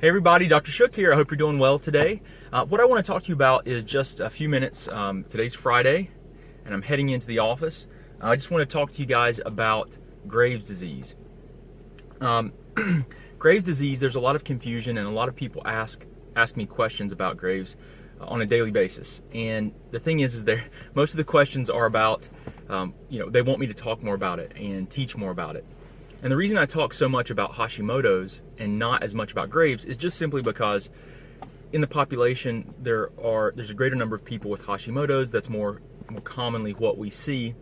Hey everybody, Dr. Shook here. I hope you're doing well today. What I want to talk to you about is just a few minutes. Today's Friday and I'm heading into the office. I just want to talk to you guys about Graves' disease. Graves' disease, there's a lot of confusion and a lot of people ask me questions about Graves on a daily basis. And the thing is most of the questions are about, they want me to talk more about it and teach more about it. And the reason I talk so much about Hashimoto's and not as much about Graves is just simply because in the population there's a greater number of people with Hashimoto's. That's more commonly what we see.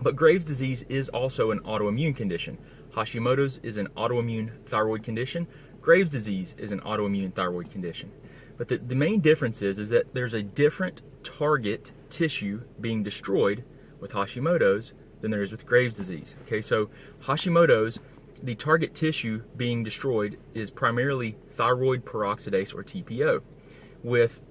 But Graves' disease is also an autoimmune condition. Hashimoto's is an autoimmune thyroid condition. Graves' disease is an autoimmune thyroid condition. But the main difference is that there's a different target tissue being destroyed with Hashimoto's than there is with Graves' disease. Okay, so Hashimoto's, the target tissue being destroyed is primarily thyroid peroxidase or TPO. With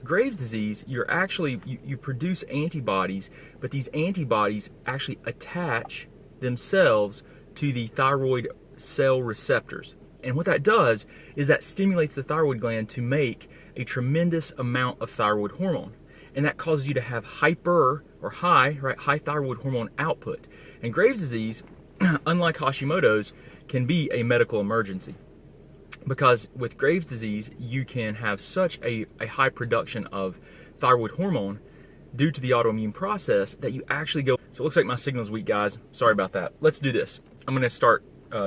Graves' disease, you produce antibodies, but these antibodies actually attach themselves to the thyroid cell receptors. And what that does is that stimulates the thyroid gland to make a tremendous amount of thyroid hormone. And that causes you to have high thyroid hormone output. And Graves' disease, unlike Hashimoto's, can be a medical emergency. Because with Graves' disease, you can have such a high production of thyroid hormone due to the autoimmune process that you actually go. So it looks like my signal's weak, guys. Sorry about that. Let's do this. I'm gonna start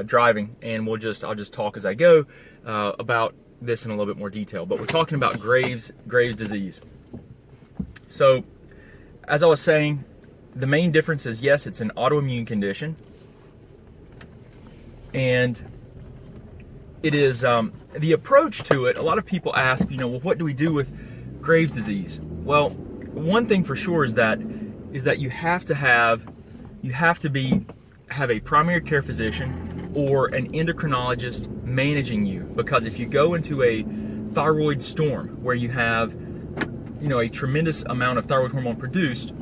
driving and I'll just talk as I go about this in a little bit more detail. But we're talking about Graves' disease. So, as I was saying, the main difference is, yes, it's an autoimmune condition, and it is the approach to it. A lot of people ask, well, what do we do with Graves' disease? Well, one thing for sure is that you have to have a primary care physician or an endocrinologist managing you, because if you go into a thyroid storm where you have a tremendous amount of thyroid hormone produced,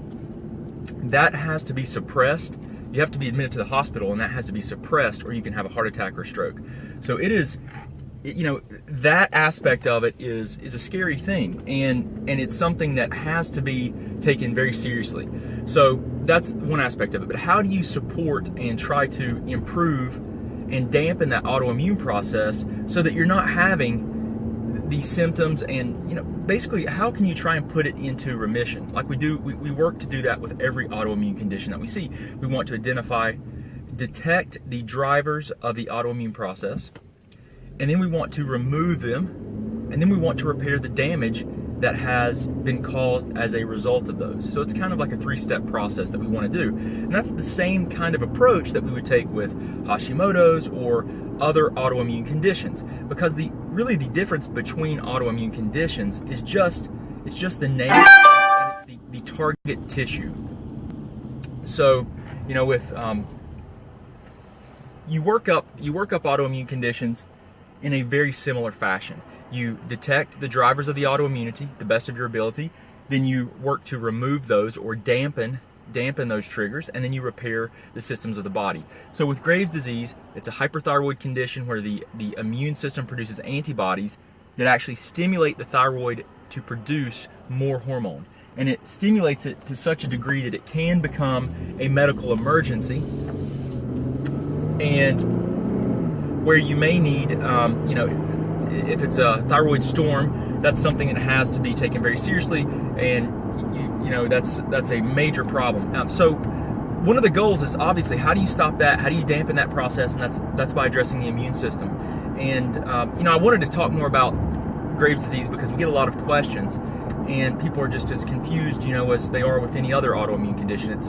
that has to be suppressed. You have to be admitted to the hospital, and that has to be suppressed, or you can have a heart attack or stroke. So it is, that aspect of it is a scary thing, and it's something that has to be taken very seriously. So that's one aspect of it. But how do you support and try to improve and dampen that autoimmune process so that you're not having these symptoms, and basically how can you try and put it into remission? Like we work to do that with every autoimmune condition that we see. We want to detect the drivers of the autoimmune process, and then we want to remove them, and then we want to repair the damage that has been caused as a result of those. So it's kind of like a three-step process that we want to do. And that's the same kind of approach that we would take with Hashimoto's or other autoimmune conditions, because really the difference between autoimmune conditions is just the name, and it's the target tissue. So with you work up autoimmune conditions in a very similar fashion. You detect the drivers of the autoimmunity the best of your ability, then you work to remove those or dampen those triggers, and then you repair the systems of the body. So with Graves' disease, it's a hyperthyroid condition where the immune system produces antibodies that actually stimulate the thyroid to produce more hormone. And it stimulates it to such a degree that it can become a medical emergency, and where you may need, if it's a thyroid storm, that's something that has to be taken very seriously, and that's a major problem. So one of the goals is obviously, how do you stop that? How do you dampen that process? And that's by addressing the immune system. And I wanted to talk more about Graves' disease because we get a lot of questions, and people are just as confused, as they are with any other autoimmune condition. It's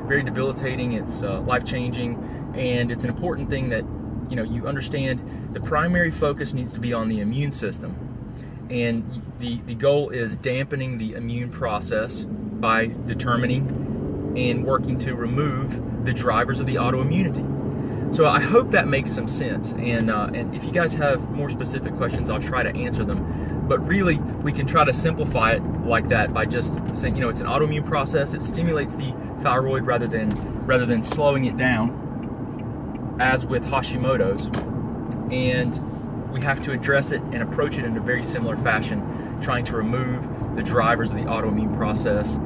very debilitating. It's life-changing, and it's an important thing that you understand. The primary focus needs to be on the immune system. And the goal is dampening the immune process by determining and working to remove the drivers of the autoimmunity. So I hope that makes some sense. And if you guys have more specific questions, I'll try to answer them. But really, we can try to simplify it like that by just saying, it's an autoimmune process. It stimulates the thyroid rather than slowing it down, as with Hashimoto's. And we have to address it and approach it in a very similar fashion, trying to remove the drivers of the autoimmune process,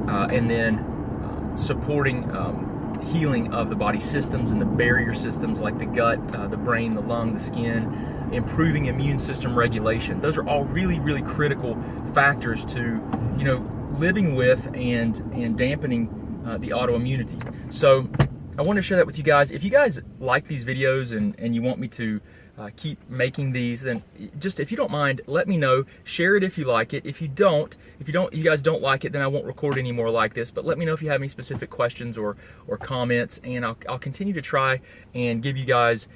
and then supporting healing of the body systems and the barrier systems like the gut, the brain, the lung, the skin, improving immune system regulation. Those are all really, really critical factors to, living with and dampening the autoimmunity. So I want to share that with you guys. If you guys like these videos and you want me to keep making these, then just, if you don't mind, let me know. Share it if you like it. If you guys don't like it, then I won't record any more like this. But let me know if you have any specific questions or comments, and I'll continue to try and give you guys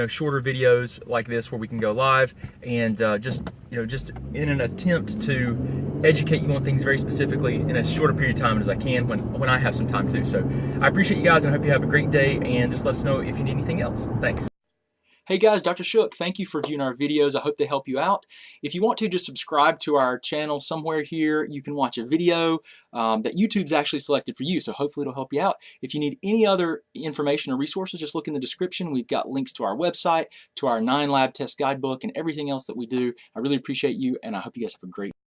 shorter videos like this where we can go live and just in an attempt to educate you on things very specifically in a shorter period of time as I can when I have some time too. So I appreciate you guys, and I hope you have a great day, and just let us know if you need anything else. Thanks. Hey guys, Dr. Shook, thank you for viewing our videos. I hope they help you out. If you want to, just subscribe to our channel somewhere here. You can watch a video that YouTube's actually selected for you, so hopefully it'll help you out. If you need any other information or resources, just look in the description. We've got links to our website, to our 9 lab test guidebook, and everything else that we do. I really appreciate you, and I hope you guys have a great